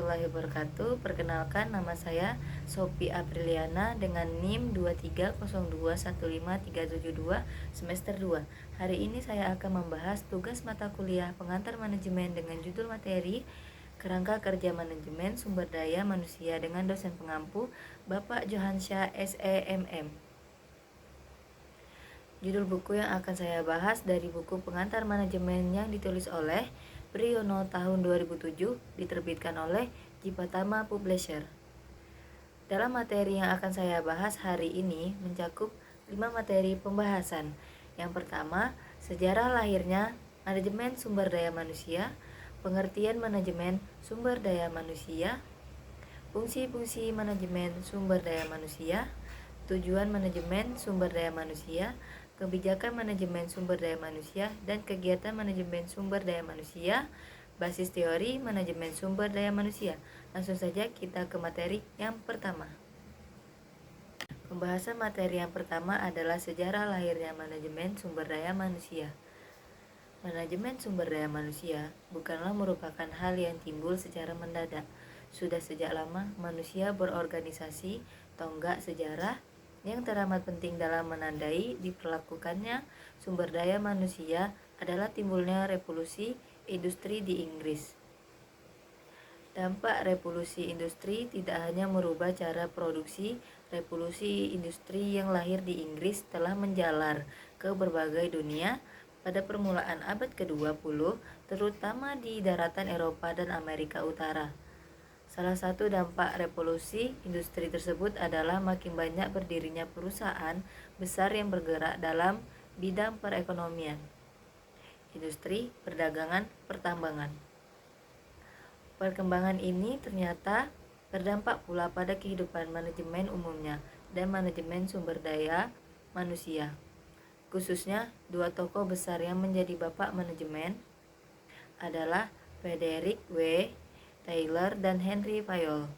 warahmatullahi wabarakatuh. Perkenalkan, nama saya Sophie Apriliana dengan NIM 230215372 semester 2. Hari ini saya akan membahas tugas mata kuliah pengantar manajemen dengan judul materi Kerangka Kerja Manajemen Sumber Daya Manusia dengan dosen pengampu Bapak Johansyah SEMM. Judul buku yang akan saya bahas dari buku pengantar manajemen yang ditulis oleh Priyono tahun 2007, diterbitkan oleh Jipatama Publisher. Dalam materi yang akan saya bahas hari ini mencakup 5 materi pembahasan. Yang pertama, sejarah lahirnya manajemen sumber daya manusia, pengertian manajemen sumber daya manusia, fungsi-fungsi manajemen sumber daya manusia, tujuan manajemen sumber daya manusia, kebijakan manajemen sumber daya manusia, dan kegiatan manajemen sumber daya manusia, basis teori manajemen sumber daya manusia. Langsung saja kita ke materi yang pertama. Pembahasan materi yang pertama adalah sejarah lahirnya manajemen sumber daya manusia. Manajemen sumber daya manusia bukanlah merupakan hal yang timbul secara mendadak. Sudah sejak lama manusia berorganisasi tonggak sejarah yang teramat penting dalam menandai diperlakukannya sumber daya manusia adalah timbulnya revolusi industri di Inggris. Dampak revolusi industri tidak hanya merubah cara produksi. Revolusi industri yang lahir di Inggris telah menjalar ke berbagai dunia pada permulaan abad ke-20, terutama di daratan Eropa dan Amerika Utara. Salah satu dampak revolusi industri tersebut adalah makin banyak berdirinya perusahaan besar yang bergerak dalam bidang perekonomian, industri, perdagangan, pertambangan. Perkembangan ini ternyata berdampak pula pada kehidupan manajemen umumnya dan manajemen sumber daya manusia. Khususnya dua tokoh besar yang menjadi bapak manajemen adalah Frederick W. Taylor dan Henry Fayol.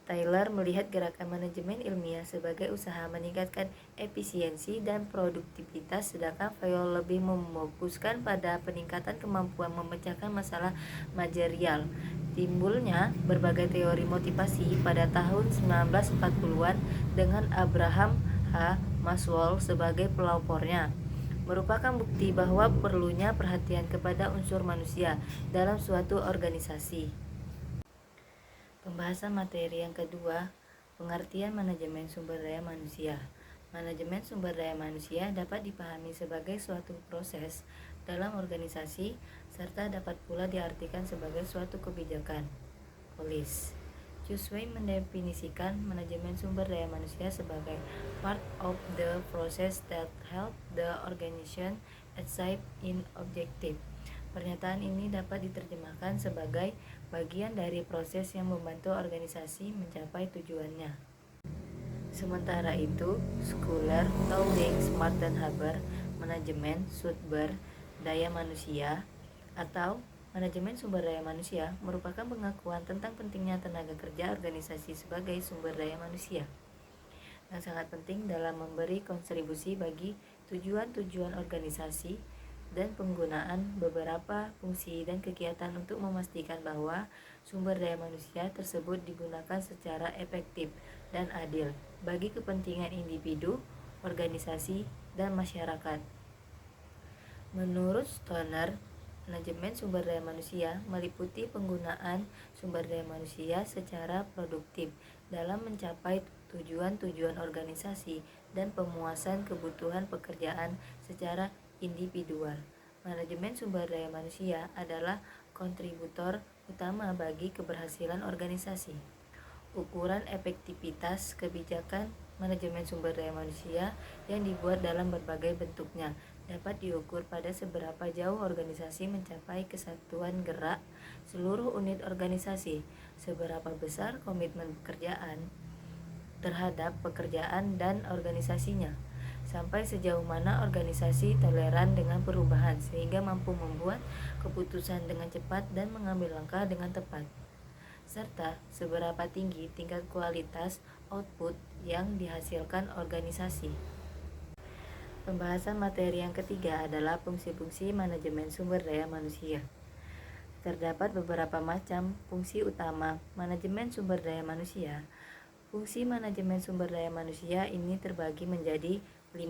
Taylor melihat gerakan manajemen ilmiah sebagai usaha meningkatkan efisiensi dan produktivitas, sedangkan Fayol lebih memfokuskan pada peningkatan kemampuan memecahkan masalah manajerial. Timbulnya berbagai teori motivasi pada tahun 1940-an dengan Abraham H. Maslow sebagai pelopornya, merupakan bukti bahwa perlunya perhatian kepada unsur manusia dalam suatu organisasi. Pembahasan materi yang kedua, pengertian manajemen sumber daya manusia. Manajemen sumber daya manusia dapat dipahami sebagai suatu proses dalam organisasi serta dapat pula diartikan sebagai suatu kebijakan. Polis Jusway mendefinisikan manajemen sumber daya manusia sebagai part of the process that help the organization achieve in objective. Pernyataan ini dapat diterjemahkan sebagai bagian dari proses yang membantu organisasi mencapai tujuannya. Sementara itu, Schuler, Towing, Smart, dan Haber, manajemen sumber daya manusia atau manajemen sumber daya manusia merupakan pengakuan tentang pentingnya tenaga kerja organisasi sebagai sumber daya manusia yang sangat penting dalam memberi kontribusi bagi tujuan-tujuan organisasi dan penggunaan beberapa fungsi dan kegiatan untuk memastikan bahwa sumber daya manusia tersebut digunakan secara efektif dan adil bagi kepentingan individu, organisasi, dan masyarakat. Menurut Stoner, manajemen sumber daya manusia meliputi penggunaan sumber daya manusia secara produktif dalam mencapai tujuan-tujuan organisasi dan pemuasan kebutuhan pekerjaan secara individual. Manajemen sumber daya manusia adalah kontributor utama bagi keberhasilan organisasi. Ukuran efektivitas kebijakan manajemen sumber daya manusia yang dibuat dalam berbagai bentuknya dapat diukur pada seberapa jauh organisasi mencapai kesatuan gerak seluruh unit organisasi, seberapa besar komitmen pekerjaan terhadap pekerjaan dan organisasinya, sampai sejauh mana organisasi toleran dengan perubahan sehingga mampu membuat keputusan dengan cepat dan mengambil langkah dengan tepat, serta seberapa tinggi tingkat kualitas output yang dihasilkan organisasi. Pembahasan materi yang ketiga adalah fungsi-fungsi manajemen sumber daya manusia. Terdapat beberapa macam fungsi utama manajemen sumber daya manusia. Fungsi manajemen sumber daya manusia ini terbagi menjadi 5.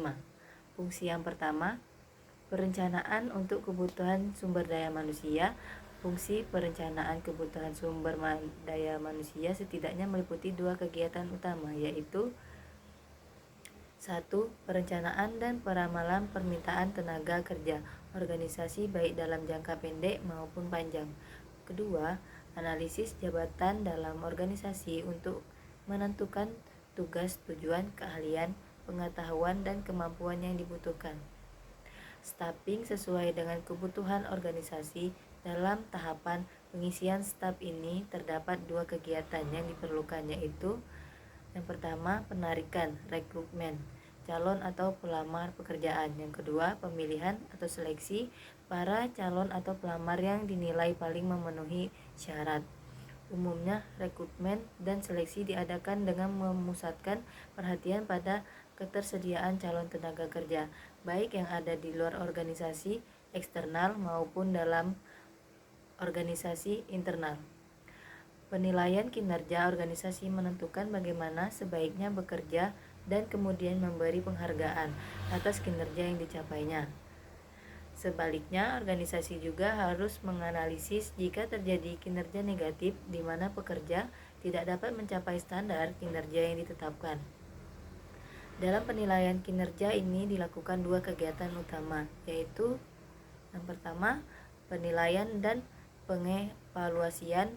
Fungsi yang pertama, perencanaan untuk kebutuhan sumber daya manusia. Fungsi perencanaan kebutuhan sumber daya manusia setidaknya meliputi 2 kegiatan utama, yaitu 1. Perencanaan dan peramalan permintaan tenaga kerja organisasi baik dalam jangka pendek maupun panjang. Kedua, analisis jabatan dalam organisasi untuk menentukan tugas, tujuan, keahlian, pengetahuan, dan kemampuan yang dibutuhkan. Staffing sesuai dengan kebutuhan organisasi. Dalam tahapan pengisian staf ini terdapat 2 kegiatan yang diperlukan, yaitu yang pertama, penarikan rekrutmen calon atau pelamar pekerjaan. Yang kedua, pemilihan atau seleksi para calon atau pelamar yang dinilai paling memenuhi syarat. Umumnya, rekrutmen dan seleksi diadakan dengan memusatkan perhatian pada ketersediaan calon tenaga kerja, baik yang ada di luar organisasi eksternal maupun dalam organisasi internal. Penilaian kinerja organisasi menentukan bagaimana sebaiknya bekerja dan kemudian memberi penghargaan atas kinerja yang dicapainya. Sebaliknya, organisasi juga harus menganalisis jika terjadi kinerja negatif di mana pekerja tidak dapat mencapai standar kinerja yang ditetapkan. Dalam penilaian kinerja ini dilakukan 2 kegiatan utama, yaitu yang pertama, penilaian dan pengevaluasian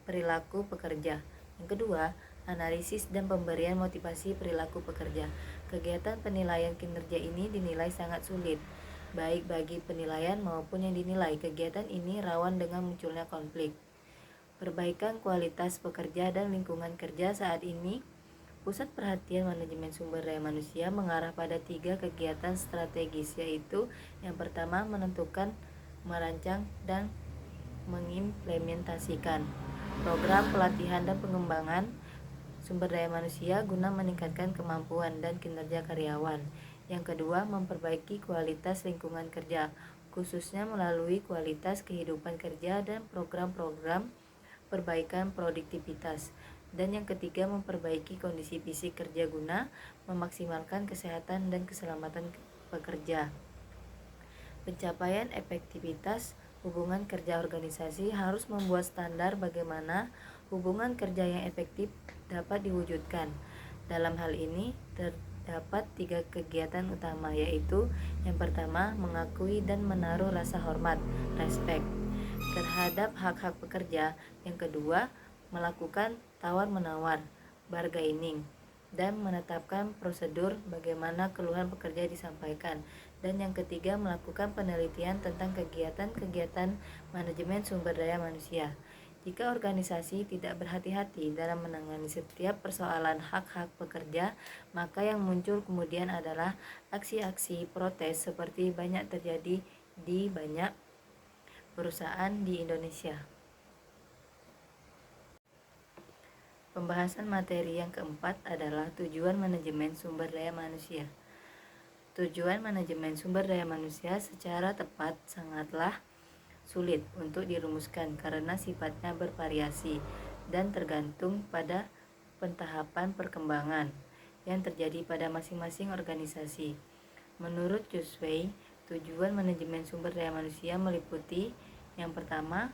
perilaku pekerja. Yang kedua, analisis dan pemberian motivasi perilaku pekerja. Kegiatan penilaian kinerja ini dinilai sangat sulit, baik bagi penilaian maupun yang dinilai. Kegiatan ini rawan dengan munculnya konflik. Perbaikan kualitas pekerja dan lingkungan kerja. Saat ini, pusat perhatian manajemen sumber daya manusia mengarah pada 3 kegiatan strategis, yaitu yang pertama, menentukan, merancang, dan mengimplementasikan program pelatihan dan pengembangan sumber daya manusia guna meningkatkan kemampuan dan kinerja karyawan. Yang kedua, memperbaiki kualitas lingkungan kerja, khususnya melalui kualitas kehidupan kerja dan program-program perbaikan produktivitas. Dan yang ketiga, memperbaiki kondisi fisik kerja guna memaksimalkan kesehatan dan keselamatan pekerja. Pencapaian efektivitas hubungan kerja organisasi harus membuat standar bagaimana hubungan kerja yang efektif dapat diwujudkan. Dalam hal ini terdapat 3 kegiatan utama, yaitu yang pertama, mengakui dan menaruh rasa hormat, respect, terhadap hak-hak pekerja. Yang kedua, melakukan tawar-menawar, bargaining, dan menetapkan prosedur bagaimana keluhan pekerja disampaikan. Dan yang ketiga, melakukan penelitian tentang kegiatan-kegiatan manajemen sumber daya manusia. Jika organisasi tidak berhati-hati dalam menangani setiap persoalan hak-hak pekerja, maka yang muncul kemudian adalah aksi-aksi protes seperti banyak terjadi di banyak perusahaan di Indonesia. Pembahasan materi yang keempat adalah tujuan manajemen sumber daya manusia. Tujuan manajemen sumber daya manusia secara tepat sangatlah sulit untuk dirumuskan karena sifatnya bervariasi dan tergantung pada pentahapan perkembangan yang terjadi pada masing-masing organisasi. Menurut Kurzweil, tujuan manajemen sumber daya manusia meliputi yang pertama,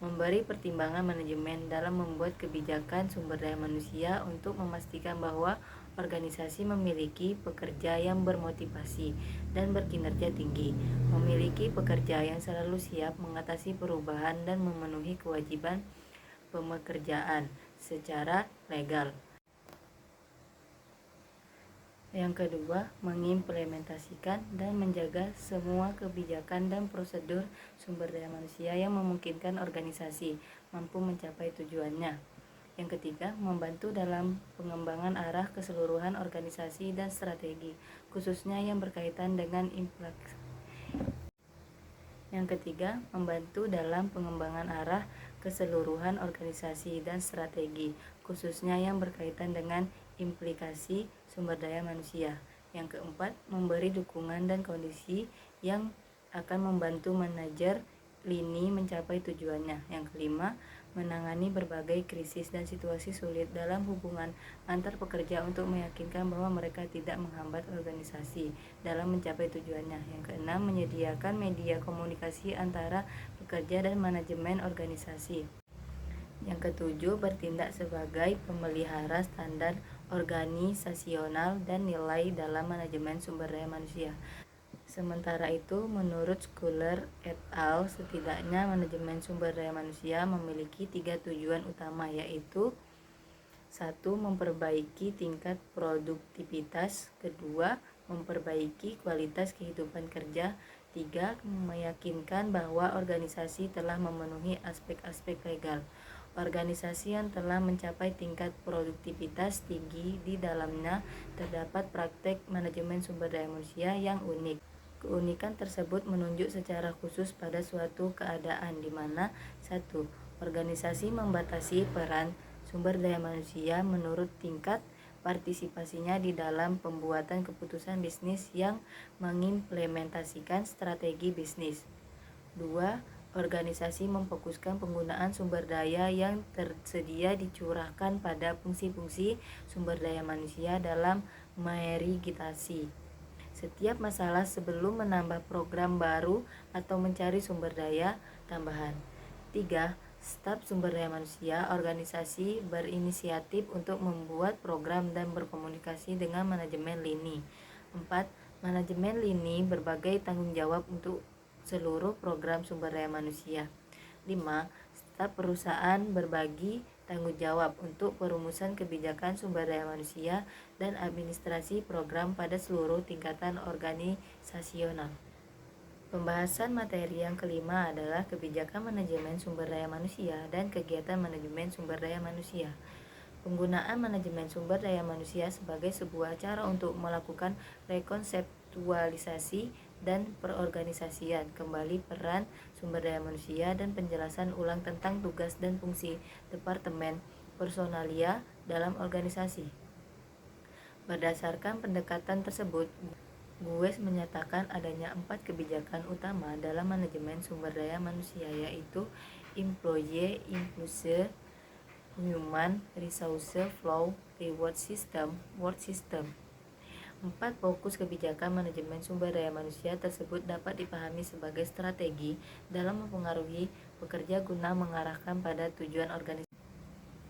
memberi pertimbangan manajemen dalam membuat kebijakan sumber daya manusia untuk memastikan bahwa organisasi memiliki pekerja yang bermotivasi dan berkinerja tinggi, memiliki pekerja yang selalu siap mengatasi perubahan dan memenuhi kewajiban pekerjaan secara legal. Yang kedua, mengimplementasikan dan menjaga semua kebijakan dan prosedur sumber daya manusia yang memungkinkan organisasi mampu mencapai tujuannya. Yang ketiga, membantu dalam pengembangan arah keseluruhan organisasi dan strategi, khususnya yang berkaitan dengan Yang ketiga, membantu dalam pengembangan arah keseluruhan organisasi dan strategi, khususnya yang berkaitan dengan implikasi sumber daya manusia. Yang keempat, memberi dukungan dan kondisi yang akan membantu manajer lini mencapai tujuannya. Yang kelima, menangani berbagai krisis dan situasi sulit dalam hubungan antar pekerja untuk meyakinkan bahwa mereka tidak menghambat organisasi dalam mencapai tujuannya. Yang keenam, menyediakan media komunikasi antara pekerja dan manajemen organisasi. Yang ketujuh, bertindak sebagai pemelihara standar organisasional dan nilai dalam manajemen sumber daya manusia. Sementara itu, menurut Schuller et al., setidaknya manajemen sumber daya manusia memiliki 3 tujuan utama, yaitu 1. Memperbaiki tingkat produktivitas. 2. Memperbaiki kualitas kehidupan kerja. 3. Meyakinkan bahwa organisasi telah memenuhi aspek-aspek legal. Organisasi yang telah mencapai tingkat produktivitas tinggi di dalamnya terdapat praktek manajemen sumber daya manusia yang unik. Keunikan tersebut menunjuk secara khusus pada suatu keadaan di mana 1. Organisasi membatasi peran sumber daya manusia menurut tingkat partisipasinya di dalam pembuatan keputusan bisnis yang mengimplementasikan strategi bisnis. 2. Organisasi memfokuskan penggunaan sumber daya yang tersedia dicurahkan pada fungsi-fungsi sumber daya manusia dalam merigitasi setiap masalah sebelum menambah program baru atau mencari sumber daya tambahan. 3. Staf sumber daya manusia organisasi berinisiatif untuk membuat program dan berkomunikasi dengan manajemen lini. 4. Manajemen lini berbagai tanggung jawab untuk seluruh program sumber daya manusia. 5. Staf perusahaan berbagi tanggung jawab untuk perumusan kebijakan sumber daya manusia dan administrasi program pada seluruh tingkatan organisasional. Pembahasan materi yang kelima adalah kebijakan manajemen sumber daya manusia dan kegiatan manajemen sumber daya manusia. Penggunaan manajemen sumber daya manusia sebagai sebuah cara untuk melakukan rekonseptualisasi dan perorganisasian kembali peran sumber daya manusia dan penjelasan ulang tentang tugas dan fungsi departemen personalia dalam organisasi. Berdasarkan pendekatan tersebut, Gues menyatakan adanya 4 kebijakan utama dalam manajemen sumber daya manusia, yaitu Employee Impulse, Human Resource Flow, Reward System, Work System. 4 fokus kebijakan manajemen sumber daya manusia tersebut dapat dipahami sebagai strategi dalam mempengaruhi pekerja guna mengarahkan pada tujuan organisasi.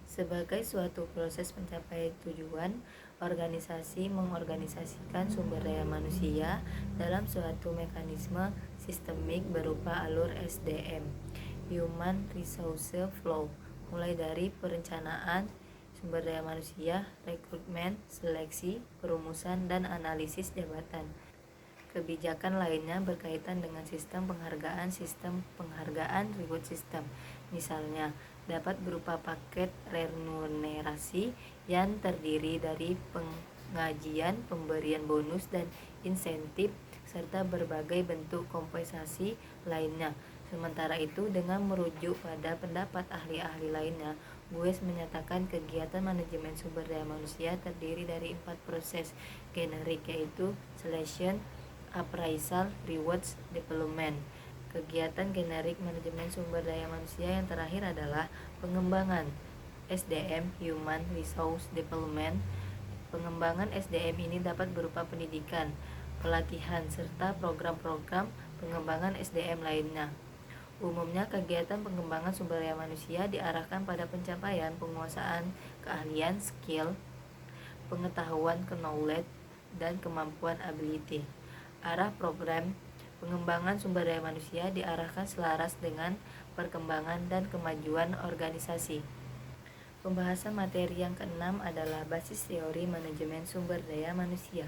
Sebagai suatu proses pencapaian tujuan, organisasi mengorganisasikan sumber daya manusia dalam suatu mekanisme sistemik berupa alur SDM, Human Resource Flow, mulai dari perencanaan sumber daya manusia, rekrutmen, seleksi, perumusan, dan analisis jabatan. Kebijakan lainnya berkaitan dengan sistem penghargaan reward system. Misalnya, dapat berupa paket remunerasi yang terdiri dari pengajian, pemberian bonus, dan insentif, serta berbagai bentuk kompensasi lainnya. Sementara itu, dengan merujuk pada pendapat ahli-ahli lainnya, Gues menyatakan kegiatan manajemen sumber daya manusia terdiri dari 4 proses generik, yaitu selection, appraisal, rewards, development. Kegiatan generik manajemen sumber daya manusia yang terakhir adalah pengembangan SDM, Human Resource Development. Pengembangan SDM ini dapat berupa pendidikan, pelatihan, serta program-program pengembangan SDM lainnya. Umumnya, kegiatan pengembangan sumber daya manusia diarahkan pada pencapaian penguasaan keahlian, skill, pengetahuan, knowledge, dan kemampuan ability. Arah program pengembangan sumber daya manusia diarahkan selaras dengan perkembangan dan kemajuan organisasi. Pembahasan materi yang keenam adalah basis teori manajemen sumber daya manusia.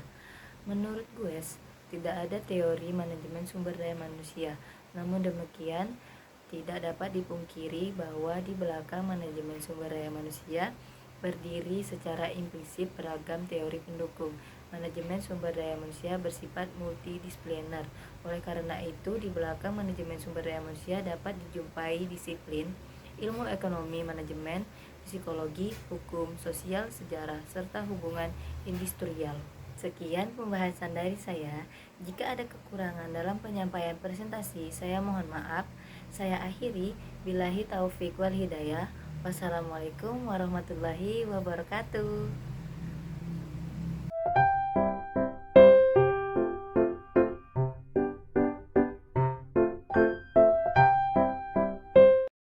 Menurut Gues, tidak ada teori manajemen sumber daya manusia. Namun demikian, tidak dapat dipungkiri bahwa di belakang manajemen sumber daya manusia berdiri secara implisit beragam teori pendukung. Manajemen sumber daya manusia bersifat multidisipliner. Oleh karena itu, di belakang manajemen sumber daya manusia dapat dijumpai disiplin ilmu ekonomi manajemen, psikologi, hukum, sosial, sejarah, serta hubungan industrial. Sekian pembahasan dari saya. Jika ada kekurangan dalam penyampaian presentasi, saya mohon maaf. Saya akhiri, billahi taufik wal hidayah. Wassalamualaikum warahmatullahi wabarakatuh.